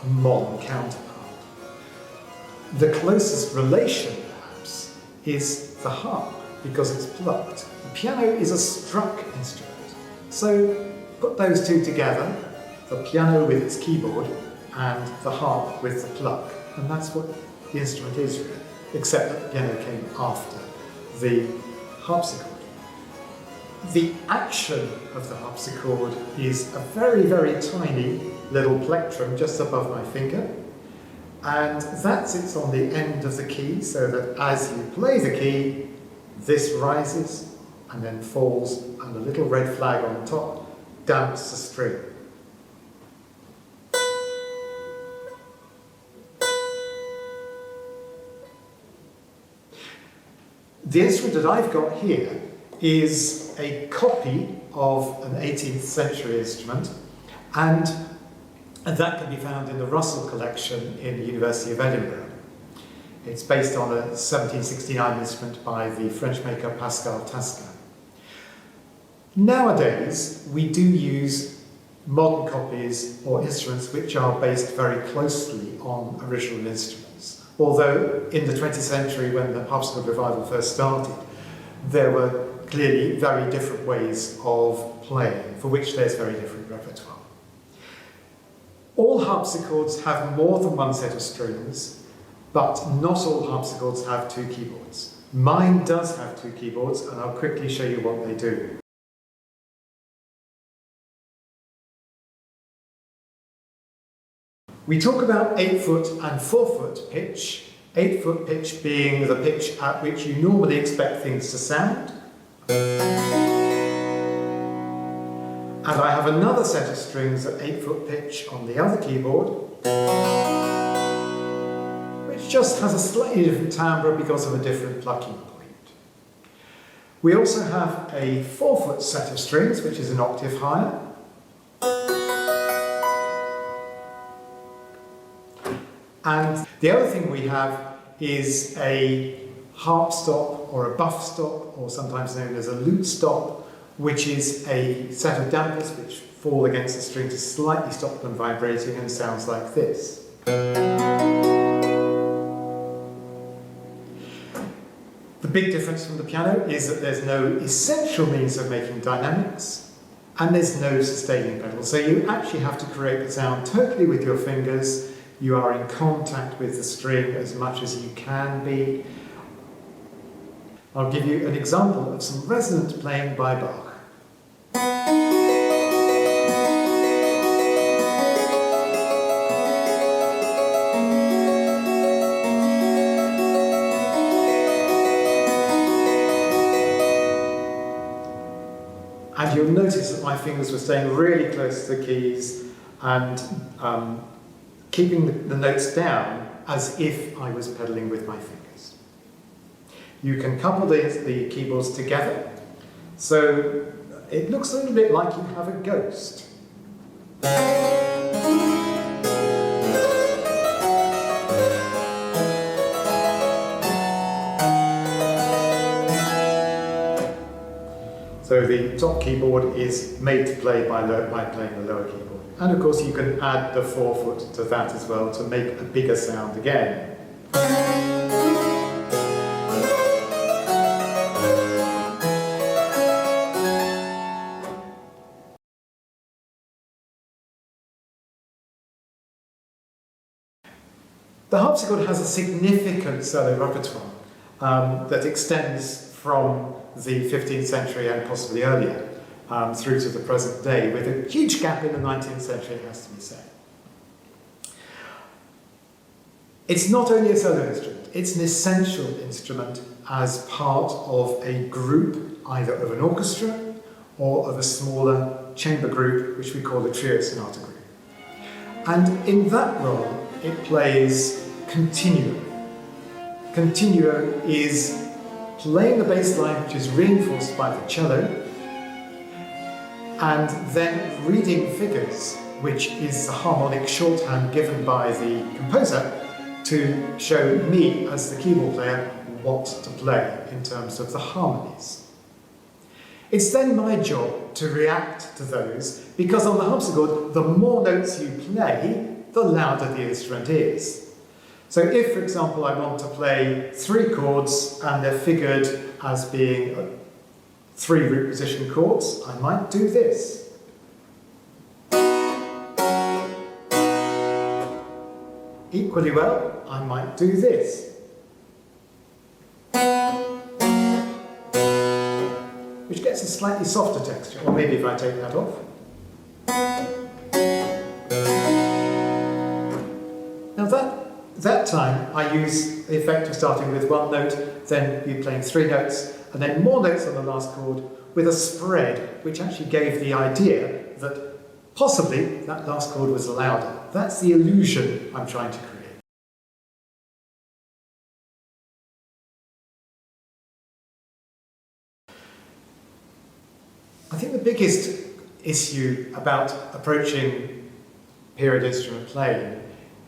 a modern counterpart. The closest relation, perhaps, is the harp, because it's plucked. The piano is a struck instrument. So put those two together, the piano with its keyboard and the harp with the pluck, and that's what the instrument is really, except that the piano came after the harpsichord. The action of the harpsichord is a very, very tiny little plectrum just above my finger, and that sits on the end of the key, so that as you play the key, this rises and then falls, and the little red flag on top damps the string. The instrument that I've got here is a copy of an 18th century instrument, and that can be found in the Russell collection in the University of Edinburgh. It's based on a 1769 instrument by the French maker Pascal Taskin. Nowadays, we do use modern copies or instruments which are based very closely on original instruments. Although in the 20th century, when the harpsichord revival first started, there were clearly very different ways of playing, for which there's very different repertoire. All harpsichords have more than one set of strings, but not all harpsichords have two keyboards. Mine does have two keyboards, and I'll quickly show you what they do. We talk about 8-foot and 4-foot pitch, 8-foot pitch being the pitch at which you normally expect things to sound. And I have another set of strings at 8-foot pitch on the other keyboard, which just has a slightly different timbre because of a different plucking point. We also have a 4-foot set of strings, which is an octave higher. And the other thing we have is a harp stop or a buff stop, or sometimes known as a lute stop, which is a set of dampers which fall against the string to slightly stop them vibrating, and sounds like this. The big difference from the piano is that there's no essential means of making dynamics, and there's no sustaining pedal. So you actually have to create the sound totally with your fingers. You are in contact with the string as much as you can be. I'll give you an example of some resonant playing by Bach. And you'll notice that my fingers were staying really close to the keys and keeping the notes down as if I was pedalling with my fingers. You can couple the keyboards together, so it looks a little bit like you have a ghost. So the top keyboard is made to play by playing the lower keyboard. And of course you can add the 4-foot to that as well to make a bigger sound again. The harpsichord has a significant solo repertoire that extends from the 15th century and possibly earlier through to the present day, with a huge gap in the 19th century, it has to be said. It's not only a solo instrument, it's an essential instrument as part of a group, either of an orchestra or of a smaller chamber group, which we call the trio sonata group. And in that role, it plays continuo. Continuo is playing the bass line, which is reinforced by the cello, and then reading figures, which is the harmonic shorthand given by the composer to show me, as the keyboard player, what to play in terms of the harmonies. It's then my job to react to those, because on the harpsichord, the more notes you play, the the louder the instrument is. So if, for example, I want to play 3 chords and they're figured as being 3 root position chords, I might do this. Equally well, I might do this. Which gets a slightly softer texture, or maybe if I take that off. Now that time I use the effect of starting with 1 note, then be playing 3 notes, and then more notes on the last chord with a spread, which actually gave the idea that possibly that last chord was louder. That's the illusion I'm trying to create. I think the biggest issue about approaching period instrument playing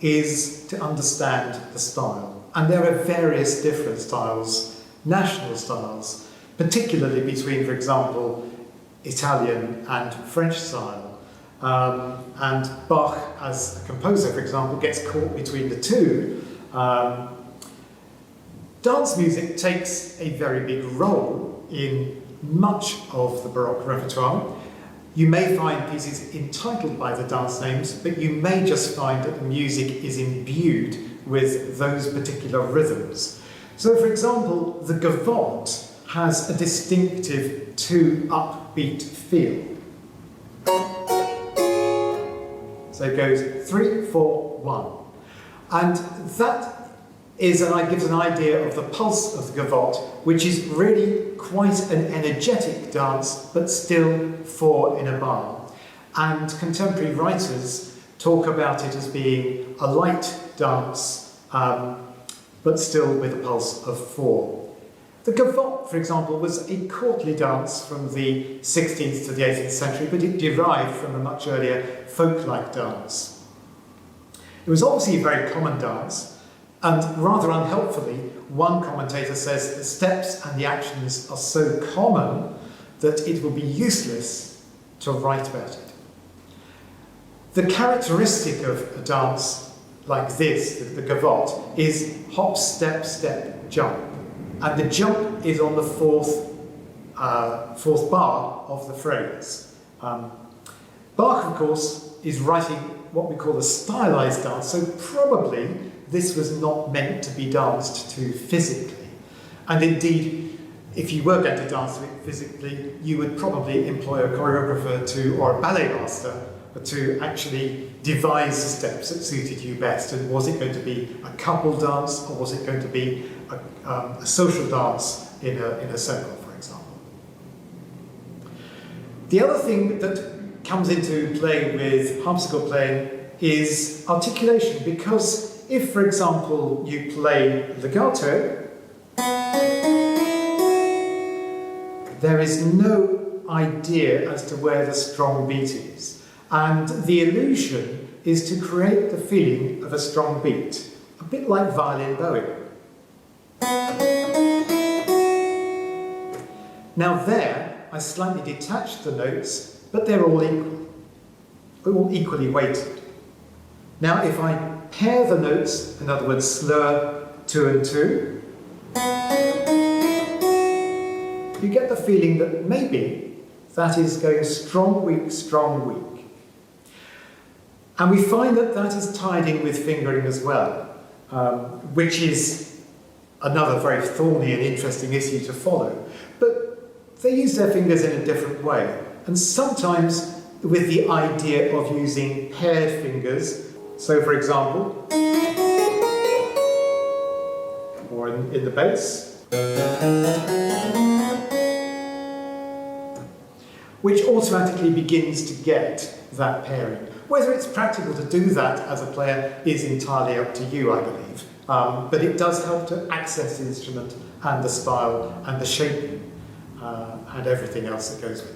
is to understand the style. And there are various different styles, national styles, particularly between, for example, Italian and French style. And Bach, as a composer, for example, gets caught between the two. Dance music takes a very big role in much of the Baroque repertoire. You may find pieces entitled by the dance names, but you may just find that the music is imbued with those particular rhythms. So, for example, the gavotte has a distinctive 2 upbeat feel. So it goes 3, 4, 1. And that gives an idea of the pulse of the gavotte, which is really quite an energetic dance, but still 4 in a bar. And contemporary writers talk about it as being a light dance, but still with a pulse of 4. The gavotte, for example, was a courtly dance from the 16th to the 18th century, but it derived from a much earlier folk-like dance. It was obviously a very common dance, and rather unhelpfully, one commentator says the steps and the actions are so common that it will be useless to write about it. The characteristic of a dance like this, the gavotte, is hop, step, step, jump. And the jump is on the fourth bar of the phrase. Bach, of course, is writing what we call a stylized dance, so probably this was not meant to be danced to physically. And indeed, if you were going to dance to it physically, you would probably employ a choreographer or a ballet master to actually devise the steps that suited you best. And was it going to be a couple dance, or was it going to be a social dance in a circle, for example? The other thing that comes into play with harpsichord playing is articulation, because if, for example, you play legato, there is no idea as to where the strong beat is. And the illusion is to create the feeling of a strong beat, a bit like violin bowing. Now there, I slightly detached the notes, but they're all equal. They're all equally weighted. Now if I pair the notes, in other words, slower 2 and 2, you get the feeling that maybe that is going strong, weak, weak. And we find that that is tied in with fingering as well, which is another very thorny and interesting issue to follow. But they use their fingers in a different way, and sometimes with the idea of using paired fingers. So, for example, or in the bass, which automatically begins to get that pairing. Whether it's practical to do that as a player is entirely up to you, I believe. But it does help to access the instrument and the style and the shaping and everything else that goes with it.